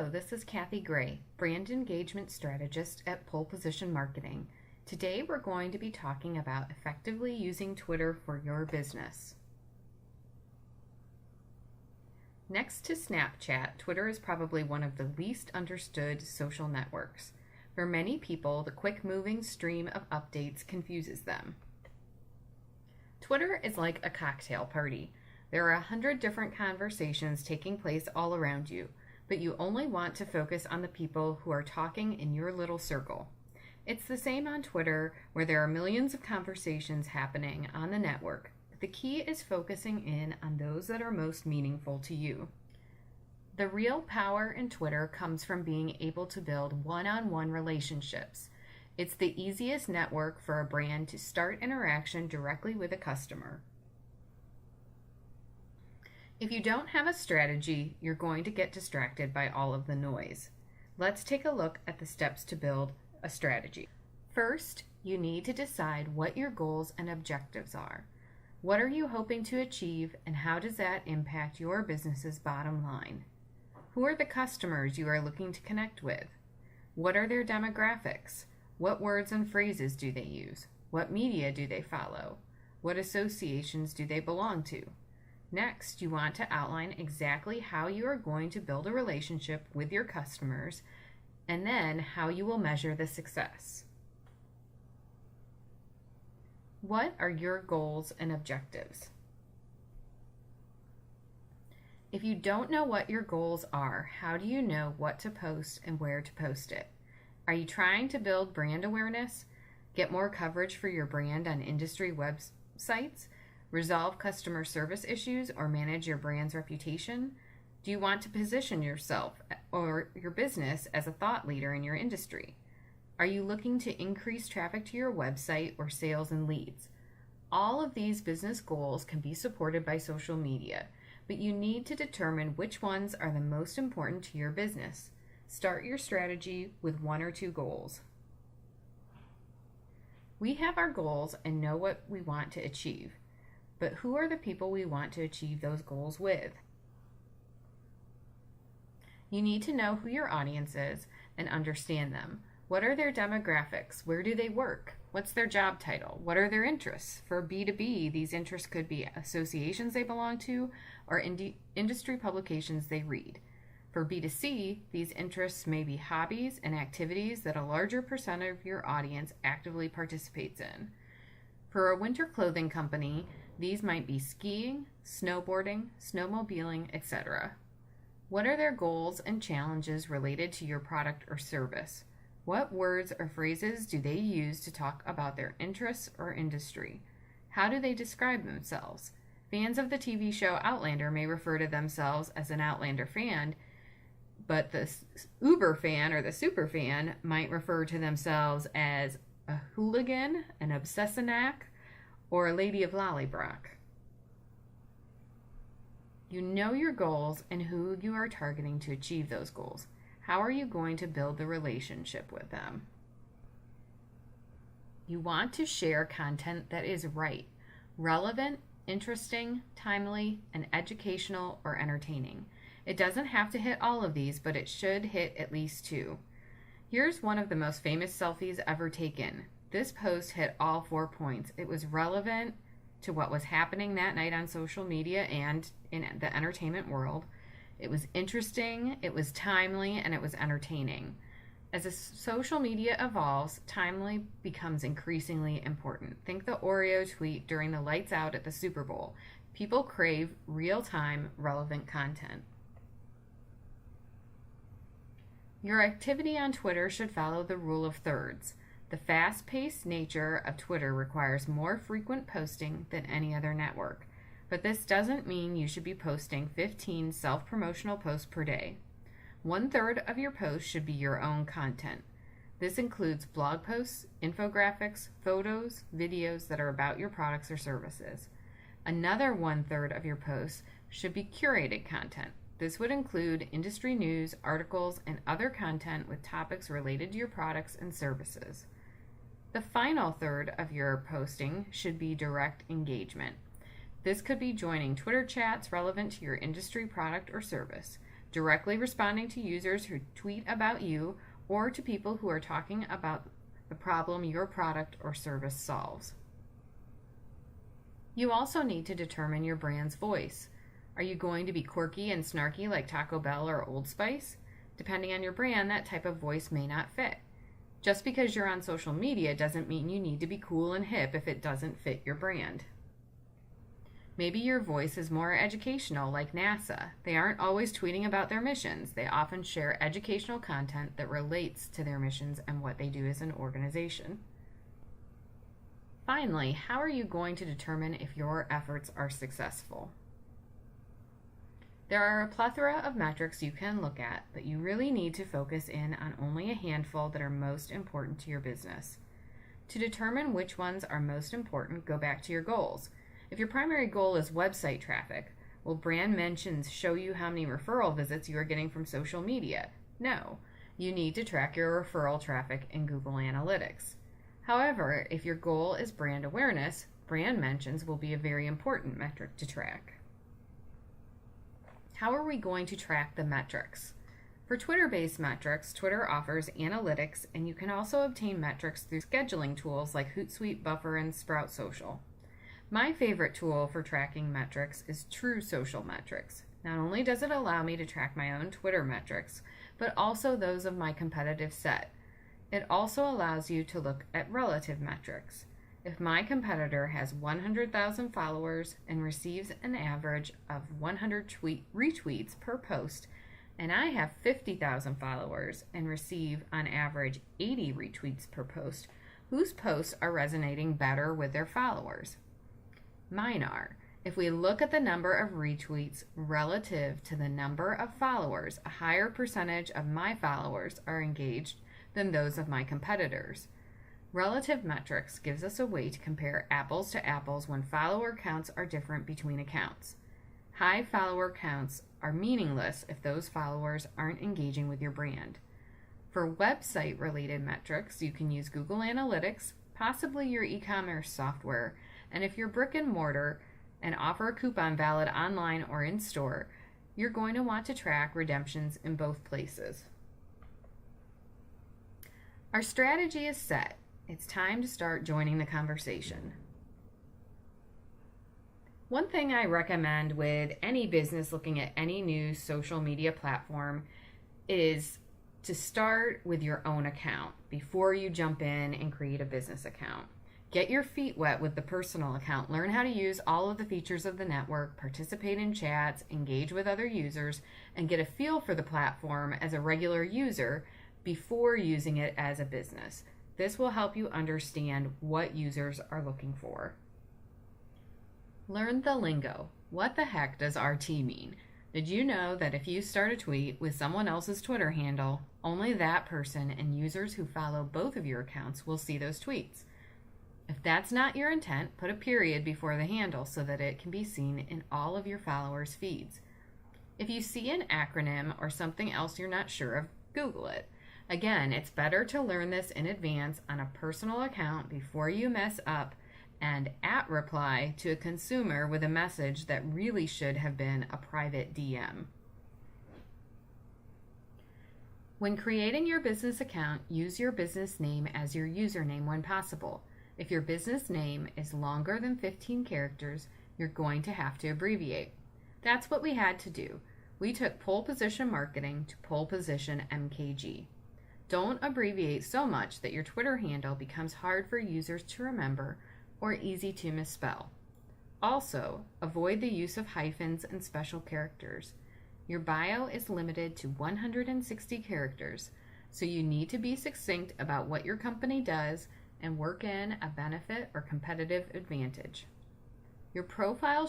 this is Kathy Gray, Brand Engagement Strategist at Pole Position Marketing. Today we're going to be talking about effectively using Twitter for your business. Next to Snapchat, Twitter is probably one of the least understood social networks. For many people, the quick-moving stream of updates confuses them. Twitter is like a cocktail party. There are 100 different conversations taking place all around you, but you only want to focus on the people who are talking in your little circle. It's the same on Twitter, where there are millions of conversations happening on the network, but the key is focusing in on those that are most meaningful to you. The real power in Twitter comes from being able to build one-on-one relationships. It's the easiest network for a brand to start interaction directly with a customer. If you don't have a strategy, you're going to get distracted by all of the noise. Let's take a look at the steps to build a strategy. First, you need to decide what your goals and objectives are. What are you hoping to achieve, and how does that impact your business's bottom line? Who are the customers you are looking to connect with? What are their demographics? What words and phrases do they use? What media do they follow? What associations do they belong to? Next, you want to outline exactly how you are going to build a relationship with your customers, and then how you will measure the success. What are your goals and objectives? If you don't know what your goals are, how do you know what to post and where to post it? Are you trying to build brand awareness, get more coverage for your brand on industry websites, resolve customer service issues, or manage your brand's reputation? Do you want to position yourself or your business as a thought leader in your industry? Are you looking to increase traffic to your website or sales and leads? All of these business goals can be supported by social media, but you need to determine which ones are the most important to your business. Start your strategy with 1 or 2 goals. We have our goals and know what we want to achieve. But who are the people we want to achieve those goals with? You need to know who your audience is and understand them. What are their demographics? Where do they work? What's their job title? What are their interests? For B2B, these interests could be associations they belong to or industry publications they read. For B2C, these interests may be hobbies and activities that a larger percent of your audience actively participates in. For a winter clothing company, these might be skiing, snowboarding, snowmobiling, etc. What are their goals and challenges related to your product or service? What words or phrases do they use to talk about their interests or industry? How do they describe themselves? Fans of the TV show Outlander may refer to themselves as an Outlander fan, but the uber fan or the super fan might refer to themselves as a hooligan, an obsessanac, or a lady of Lollybrock. You know your goals and who you are targeting to achieve those goals. How are you going to build the relationship with them? You want to share content that is right, relevant, interesting, timely, and educational or entertaining. It doesn't have to hit all of these, but it should hit at least 2. Here's one of the most famous selfies ever taken. This post hit all 4 points. It was relevant to what was happening that night on social media and in the entertainment world. It was interesting, it was timely, and it was entertaining. As social media evolves, timely becomes increasingly important. Think the Oreo tweet during the lights out at the Super Bowl. People crave real-time, relevant content. Your activity on Twitter should follow the rule of thirds. The fast-paced nature of Twitter requires more frequent posting than any other network, but this doesn't mean you should be posting 15 self-promotional posts per day. 1/3 of your posts should be your own content. This includes blog posts, infographics, photos, videos that are about your products or services. Another 1/3 of your posts should be curated content. This would include industry news, articles, and other content with topics related to your products and services. The final third of your posting should be direct engagement. This could be joining Twitter chats relevant to your industry, product, or service. directly responding to users who tweet about you or to people who are talking about the problem your product or service solves. You also need to determine your brand's voice. Are you going to be quirky and snarky like Taco Bell or Old Spice? Depending on your brand, that type of voice may not fit. Just because you're on social media doesn't mean you need to be cool and hip if it doesn't fit your brand. Maybe your voice is more educational, like NASA. They aren't always tweeting about their missions. They often share educational content that relates to their missions and what they do as an organization. Finally, how are you going to determine if your efforts are successful? There are a plethora of metrics you can look at, but you really need to focus in on only a handful that are most important to your business. To determine which ones are most important, go back to your goals. If your primary goal is website traffic, will brand mentions show you how many referral visits you are getting from social media? No. You need to track your referral traffic in Google Analytics. However, if your goal is brand awareness, brand mentions will be a very important metric to track. How are we going to track the metrics? For Twitter-based metrics, Twitter offers analytics, and you can also obtain metrics through scheduling tools like Hootsuite, Buffer, and Sprout Social. My favorite tool for tracking metrics is True Social Metrics. Not only does it allow me to track my own Twitter metrics, but also those of my competitive set. It also allows you to look at relative metrics. If my competitor has 100,000 followers and receives an average of 100 retweets per post, and I have 50,000 followers and receive on average 80 retweets per post, whose posts are resonating better with their followers? Mine are. If we look at the number of retweets relative to the number of followers, a higher percentage of my followers are engaged than those of my competitors. Relative metrics gives us a way to compare apples to apples when follower counts are different between accounts. High follower counts are meaningless if those followers aren't engaging with your brand. For website-related metrics, you can use Google Analytics, possibly your e-commerce software, and if you're brick and mortar and offer a coupon valid online or in store, you're going to want to track redemptions in both places. Our strategy is set. It's time to start joining the conversation. One thing I recommend with any business looking at any new social media platform is to start with your own account before you jump in and create a business account. Get your feet wet with the personal account. Learn how to use all of the features of the network, participate in chats, engage with other users, and get a feel for the platform as a regular user before using it as a business. This will help you understand what users are looking for. Learn the lingo. What the heck does RT mean? Did you know that if you start a tweet with someone else's Twitter handle, only that person and users who follow both of your accounts will see those tweets? If that's not your intent, put a period before the handle so that it can be seen in all of your followers' feeds. If you see an acronym or something else you're not sure of, Google it. Again, it's better to learn this in advance on a personal account before you mess up and reply to a consumer with a message that really should have been a private DM. When creating your business account, use your business name as your username when possible. If your business name is longer than 15 characters, you're going to have to abbreviate. That's what we had to do. We took Pole Position Marketing to Pole Position MKG. Don't abbreviate so much that your Twitter handle becomes hard for users to remember or easy to misspell. Also, avoid the use of hyphens and special characters. Your bio is limited to 160 characters, so you need to be succinct about what your company does and work in a benefit or competitive advantage. Your profile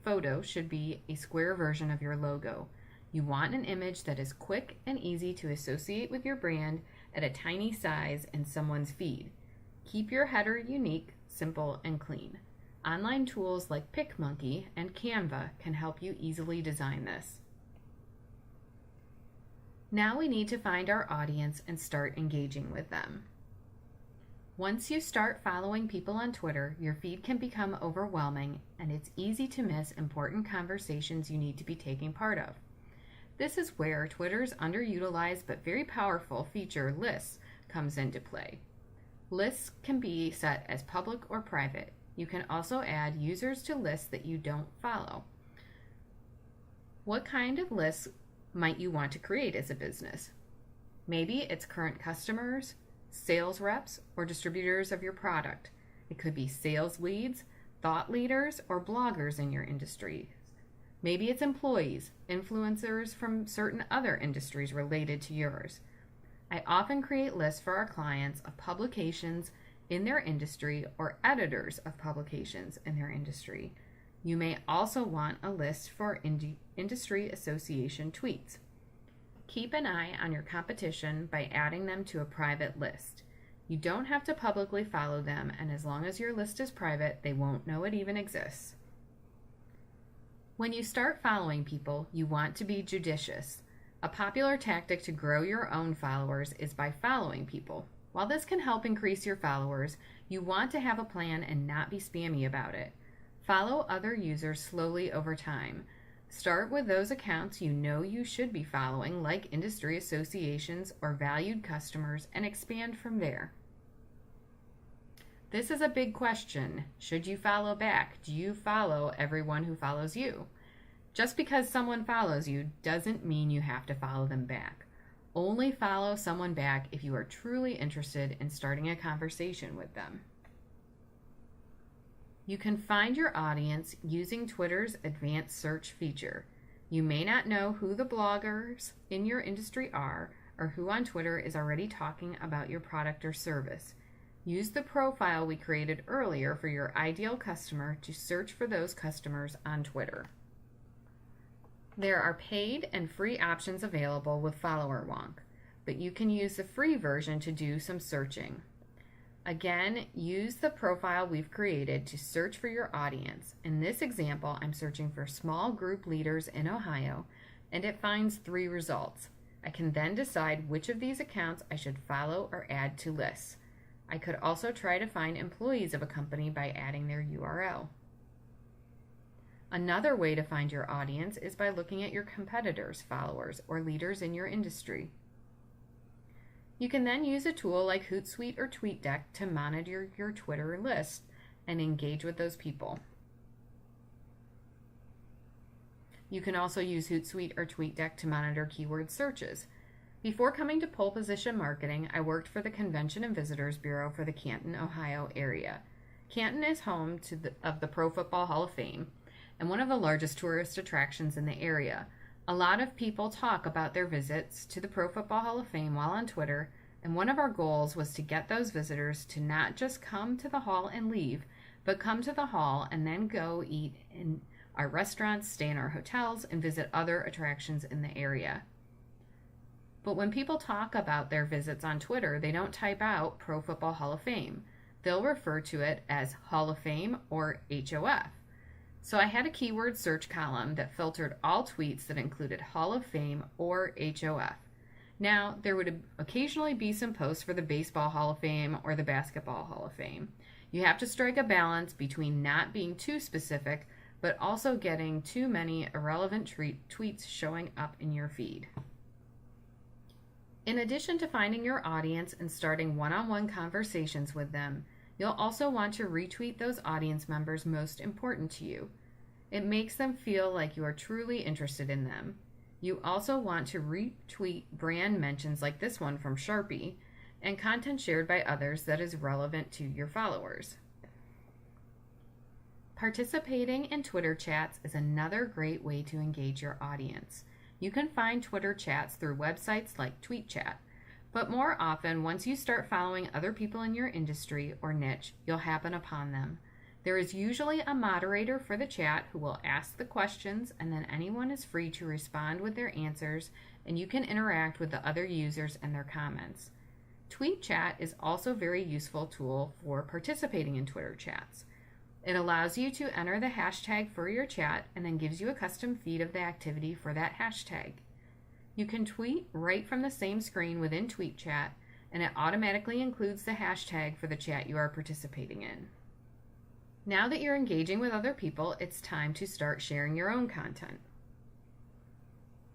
photo should be a square version of your logo. You want an image that is quick and easy to associate with your brand at a tiny size in someone's feed. Keep your header unique, simple, and clean. Online tools like PicMonkey and Canva can help you easily design this. Now we need to find our audience and start engaging with them. Once you start following people on Twitter, your feed can become overwhelming and it's easy to miss important conversations you need to be taking part of. This is where Twitter's underutilized but very powerful feature lists comes into play. Lists can be set as public or private. You can also add users to lists that you don't follow. What kind of lists might you want to create as a business? Maybe it's current customers, sales reps, or distributors of your product. It could be sales leads, thought leaders, or bloggers in your industry. Maybe it's employees, influencers from certain other industries related to yours. I often create lists for our clients of publications in their industry or editors of publications in their industry. You may also want a list for industry association tweets. Keep an eye on your competition by adding them to a private list. You don't have to publicly follow them, and as long as your list is private, they won't know it even exists. When you start following people, you want to be judicious. A popular tactic to grow your own followers is by following people. While this can help increase your followers, you want to have a plan and not be spammy about it. Follow other users slowly over time. Start with those accounts you know you should be following, like industry associations or valued customers, and expand from there. This is a big question. Should you follow back? Do you follow everyone who follows you? Just because someone follows you doesn't mean you have to follow them back. Only follow someone back if you are truly interested in starting a conversation with them. You can find your audience using Twitter's advanced search feature. You may not know who the bloggers in your industry are or who on Twitter is already talking about your product or service. Use the profile we created earlier for your ideal customer to search for those customers on Twitter. There are paid and free options available with FollowerWonk, but you can use the free version to do some searching. Again, use the profile we've created to search for your audience. In this example, I'm searching for small group leaders in Ohio, and it finds 3 results. I can then decide which of these accounts I should follow or add to lists. I could also try to find employees of a company by adding their URL. Another way to find your audience is by looking at your competitors' followers or leaders in your industry. You can then use a tool like Hootsuite or TweetDeck to monitor your Twitter list and engage with those people. You can also use Hootsuite or TweetDeck to monitor keyword searches. Before coming to Pole Position Marketing, I worked for the Convention and Visitors Bureau for the Canton, Ohio area. Canton is home of the Pro Football Hall of Fame and one of the largest tourist attractions in the area. A lot of people talk about their visits to the Pro Football Hall of Fame while on Twitter, and one of our goals was to get those visitors to not just come to the hall and leave, but come to the hall and then go eat in our restaurants, stay in our hotels, and visit other attractions in the area. But when people talk about their visits on Twitter, they don't type out Pro Football Hall of Fame. They'll refer to it as Hall of Fame or HOF. So I had a keyword search column that filtered all tweets that included Hall of Fame or HOF. Now, there would occasionally be some posts for the Baseball Hall of Fame or the Basketball Hall of Fame. You have to strike a balance between not being too specific, but also getting too many irrelevant tweets showing up in your feed. In addition to finding your audience and starting one-on-one conversations with them, you'll also want to retweet those audience members most important to you. It makes them feel like you are truly interested in them. You also want to retweet brand mentions like this one from Sharpie and content shared by others that is relevant to your followers. Participating in Twitter chats is another great way to engage your audience. You can find Twitter chats through websites like TweetChat, but more often, once you start following other people in your industry or niche, you'll happen upon them. There is usually a moderator for the chat who will ask the questions, and then anyone is free to respond with their answers, and you can interact with the other users and their comments. TweetChat is also a very useful tool for participating in Twitter chats. It allows you to enter the hashtag for your chat and then gives you a custom feed of the activity for that hashtag. You can tweet right from the same screen within TweetChat, and it automatically includes the hashtag for the chat you are participating in. Now that you're engaging with other people, it's time to start sharing your own content.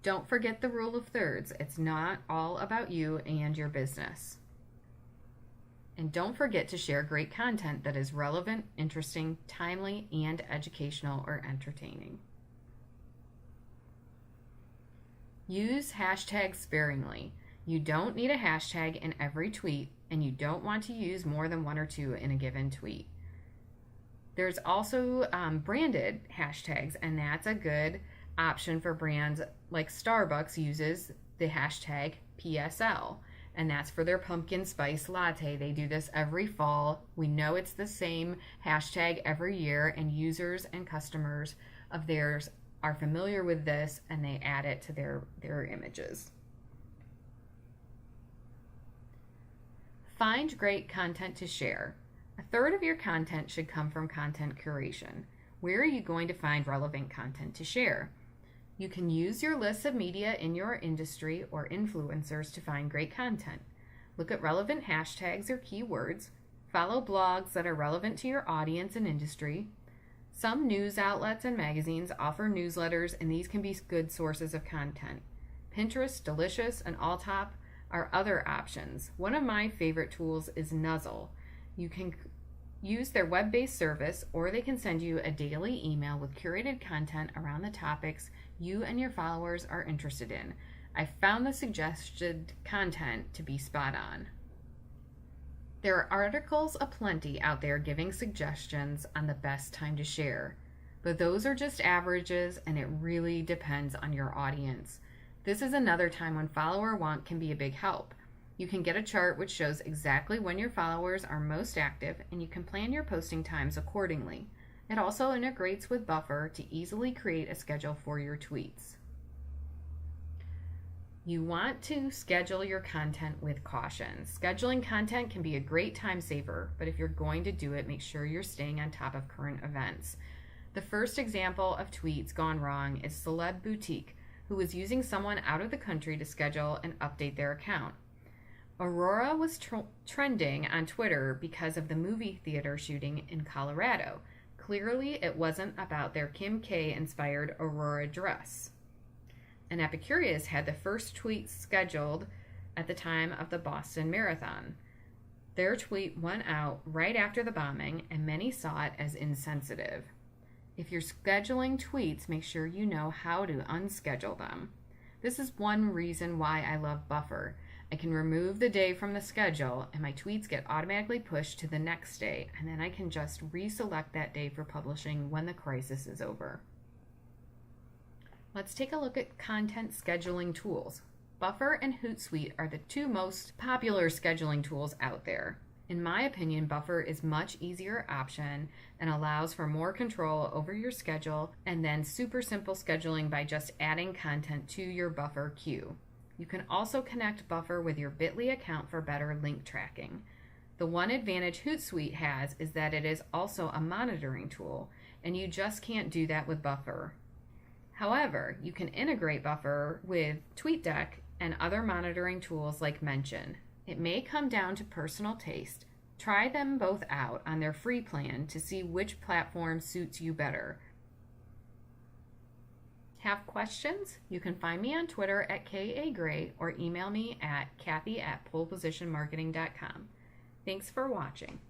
Don't forget the rule of thirds. It's not all about you and your business. And don't forget to share great content that is relevant, interesting, timely, and educational or entertaining. Use hashtags sparingly. You don't need a hashtag in every tweet, and you don't want to use more than one or two in a given tweet. There's also branded hashtags, and that's a good option for brands like Starbucks uses the hashtag PSL, and that's for their pumpkin spice latte. They do this every fall. We know it's the same hashtag every year, and users and customers of theirs are familiar with this, and they add it to their images. Find great content to share. A third of your content should come from content curation. Where are you going to find relevant content to share? You can use your lists of media in your industry or influencers to find great content. Look at relevant hashtags or keywords. Follow blogs that are relevant to your audience and industry. Some news outlets and magazines offer newsletters, and these can be good sources of content. Pinterest, Delicious, and Alltop are other options. One of my favorite tools is Nuzzle. You can use their web-based service, or they can send you a daily email with curated content around the topics you and your followers are interested in. I found the suggested content to be spot on. There are articles aplenty out there giving suggestions on the best time to share, but those are just averages, and it really depends on your audience. This is another time when follower want can be a big help. You can get a chart which shows exactly when your followers are most active, and you can plan your posting times accordingly. It also integrates with Buffer to easily create a schedule for your tweets. You want to schedule your content with caution. Scheduling content can be a great time saver, but if you're going to do it, make sure you're staying on top of current events. The first example of tweets gone wrong is Celeb Boutique, who was using someone out of the country to schedule and update their account. Aurora was trending on Twitter because of the movie theater shooting in Colorado. Clearly, it wasn't about their Kim K inspired Aurora dress. And Epicurious had the first tweet scheduled at the time of the Boston Marathon. Their tweet went out right after the bombing, and many saw it as insensitive. If you're scheduling tweets, make sure you know how to unschedule them. This is one reason why I love Buffer. I can remove the day from the schedule, and my tweets get automatically pushed to the next day, and then I can just reselect that day for publishing when the crisis is over. Let's take a look at content scheduling tools. Buffer and Hootsuite are the two most popular scheduling tools out there. In my opinion, Buffer is much easier option and allows for more control over your schedule, and then super simple scheduling by just adding content to your Buffer queue. You can also connect Buffer with your Bitly account for better link tracking. The one advantage Hootsuite has is that it is also a monitoring tool, and you just can't do that with Buffer. However, you can integrate Buffer with TweetDeck and other monitoring tools like Mention. It may come down to personal taste. Try them both out on their free plan to see which platform suits you better. Have questions? You can find me on Twitter at KAGray or email me at Kathy@polepositionmarketing.com. Thanks for watching.